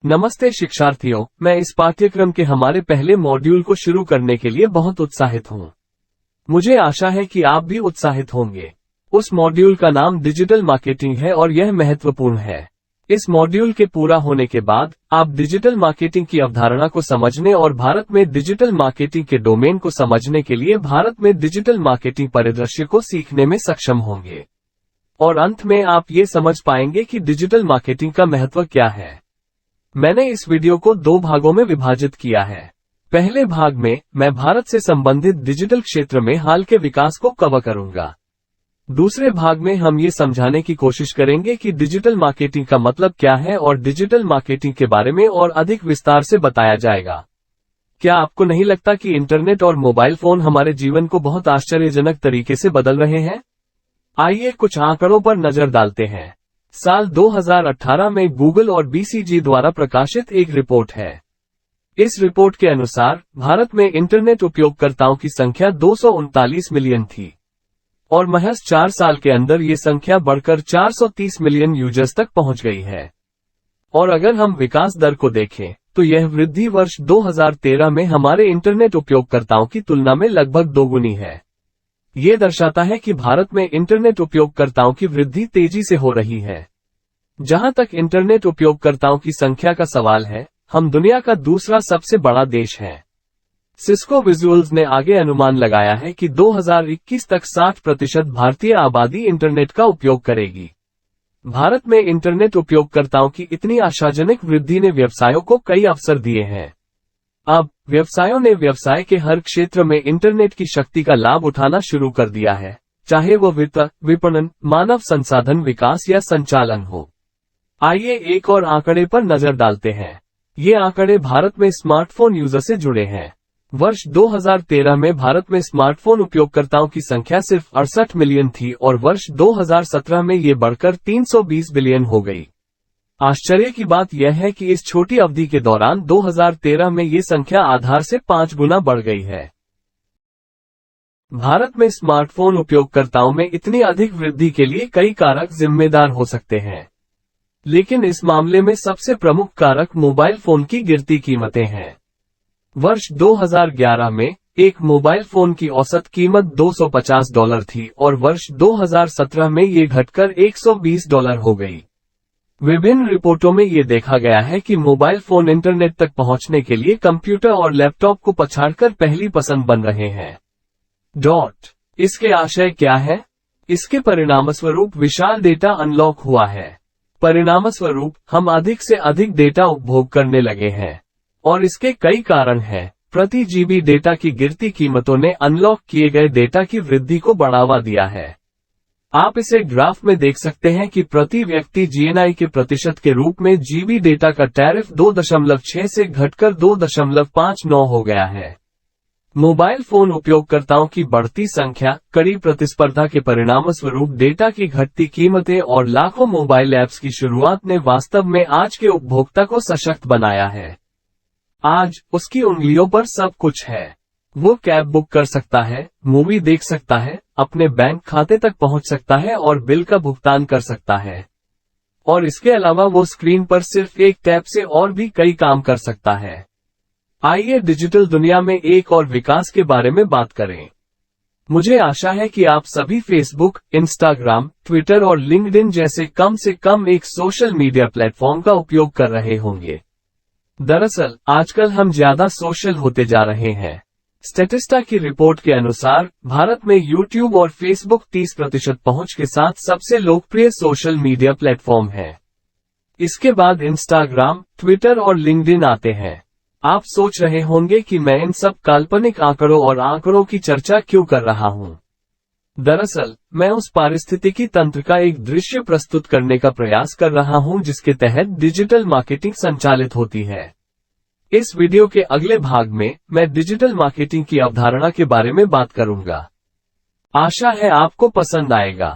नमस्ते शिक्षार्थियों, मैं इस पाठ्यक्रम के हमारे पहले मॉड्यूल को शुरू करने के लिए बहुत उत्साहित हूँ। मुझे आशा है कि आप भी उत्साहित होंगे। उस मॉड्यूल का नाम डिजिटल मार्केटिंग है और यह महत्वपूर्ण है। इस मॉड्यूल के पूरा होने के बाद आप डिजिटल मार्केटिंग की अवधारणा को समझने और भारत में डिजिटल मार्केटिंग के डोमेन को समझने के लिए भारत में डिजिटल मार्केटिंग परिदृश्य को सीखने में सक्षम होंगे। और अंत में आप ये समझ पाएंगे कि डिजिटल मार्केटिंग का महत्व क्या है। मैंने इस वीडियो को 2 भागों में विभाजित किया है। पहले भाग में मैं भारत से संबंधित डिजिटल क्षेत्र में हाल के विकास को कवर करूंगा। दूसरे भाग में हम ये समझाने की कोशिश करेंगे कि डिजिटल मार्केटिंग का मतलब क्या है और डिजिटल मार्केटिंग के बारे में और अधिक विस्तार से बताया जाएगा। क्या आपको नहीं लगता कि इंटरनेट और मोबाइल फोन हमारे जीवन को बहुत आश्चर्यजनक तरीके से बदल रहे हैं? आइए कुछ आंकड़ों पर नजर डालते हैं। साल 2018 में गूगल और BCG द्वारा प्रकाशित एक रिपोर्ट है। इस रिपोर्ट के अनुसार भारत में इंटरनेट उपयोगकर्ताओं की संख्या 239 मिलियन थी और महज 4 साल के अंदर ये संख्या बढ़कर 430 मिलियन यूजर्स तक पहुंच गई है। और अगर हम विकास दर को देखें तो यह वृद्धि वर्ष 2013 में हमारे इंटरनेट उपयोगकर्ताओं की तुलना में लगभग दोगुनी है। ये दर्शाता है कि भारत में इंटरनेट उपयोगकर्ताओं की वृद्धि तेजी से हो रही है। जहां तक इंटरनेट उपयोगकर्ताओं की संख्या का सवाल है, हम दुनिया का दूसरा सबसे बड़ा देश हैं। सिस्को विजुअल्स ने आगे अनुमान लगाया है कि 2021 तक 60% भारतीय आबादी इंटरनेट का उपयोग करेगी। भारत में इंटरनेट उपयोगकर्ताओं की इतनी आशाजनक वृद्धि ने व्यवसायों को कई अवसर दिए हैं। अब व्यवसायों ने व्यवसाय के हर क्षेत्र में इंटरनेट की शक्ति का लाभ उठाना शुरू कर दिया है, चाहे वो वित्त, विपणन, मानव संसाधन विकास या संचालन हो। आइए एक और आंकड़े पर नजर डालते हैं। ये आंकड़े भारत में स्मार्टफोन यूजर से जुड़े हैं। वर्ष 2013 में भारत में स्मार्टफोन उपयोगकर्ताओं की संख्या सिर्फ 68 मिलियन थी और वर्ष 2017 में ये बढ़कर 320 मिलियन हो गई। आश्चर्य की बात यह है कि इस छोटी अवधि के दौरान 2013 में ये संख्या आधार से 5 गुना बढ़ गई है। भारत में स्मार्टफोन उपयोगकर्ताओं में इतनी अधिक वृद्धि के लिए कई कारक जिम्मेदार हो सकते हैं, लेकिन इस मामले में सबसे प्रमुख कारक मोबाइल फोन की गिरती कीमतें हैं। वर्ष 2011 में एक मोबाइल फोन की औसत कीमत $250 थी और वर्ष 2017 में ये घटकर $120 हो गई। विभिन्न रिपोर्टों में ये देखा गया है कि मोबाइल फोन इंटरनेट तक पहुंचने के लिए कंप्यूटर और लैपटॉप को पछाड़कर पहली पसंद बन रहे हैं। इसके आशय क्या है? इसके परिणामस्वरूप विशाल डेटा अनलॉक हुआ है। परिणामस्वरूप हम अधिक से अधिक डेटा उपभोग करने लगे हैं और इसके कई कारण हैं। प्रति जीबी डेटा की गिरती कीमतों ने अनलॉक किए गए डेटा की वृद्धि को बढ़ावा दिया है। आप इसे ग्राफ में देख सकते हैं कि प्रति व्यक्ति GNI के प्रतिशत के रूप में जीबी डेटा का टैरिफ 2.6 से घटकर 2.59 हो गया है। मोबाइल फोन उपयोगकर्ताओं की बढ़ती संख्या, कड़ी प्रतिस्पर्धा के परिणामस्वरूप डेटा की घटती कीमतें और लाखों मोबाइल ऐप्स की शुरुआत ने वास्तव में आज के उपभोक्ता को सशक्त बनाया है। आज उसकी उंगलियों पर सब कुछ है। वो कैब बुक कर सकता है, मूवी देख सकता है, अपने बैंक खाते तक पहुंच सकता है और बिल का भुगतान कर सकता है। और इसके अलावा वो स्क्रीन पर सिर्फ एक टैप से और भी कई काम कर सकता है। आइए डिजिटल दुनिया में एक और विकास के बारे में बात करें। मुझे आशा है कि आप सभी फेसबुक, इंस्टाग्राम, ट्विटर और लिंक्डइन जैसे कम से कम एक सोशल मीडिया प्लेटफॉर्म का उपयोग कर रहे होंगे। दरअसल आजकल हम ज्यादा सोशल होते जा रहे हैं। स्टैटिस्टा की रिपोर्ट के अनुसार भारत में यूट्यूब और फेसबुक 30% पहुंच के साथ सबसे लोकप्रिय सोशल मीडिया प्लेटफॉर्म है। इसके बाद इंस्टाग्राम, ट्विटर और लिंक्डइन आते हैं। आप सोच रहे होंगे कि मैं इन सब काल्पनिक आंकड़ों और आंकड़ों की चर्चा क्यों कर रहा हूं। दरअसल मैं उस पारिस्थितिकी तंत्र का एक दृश्य प्रस्तुत करने का प्रयास कर रहा हूं जिसके तहत डिजिटल मार्केटिंग संचालित होती है। इस वीडियो के अगले भाग में मैं डिजिटल मार्केटिंग की अवधारणा के बारे में बात करूंगा। आशा है आपको पसंद आएगा।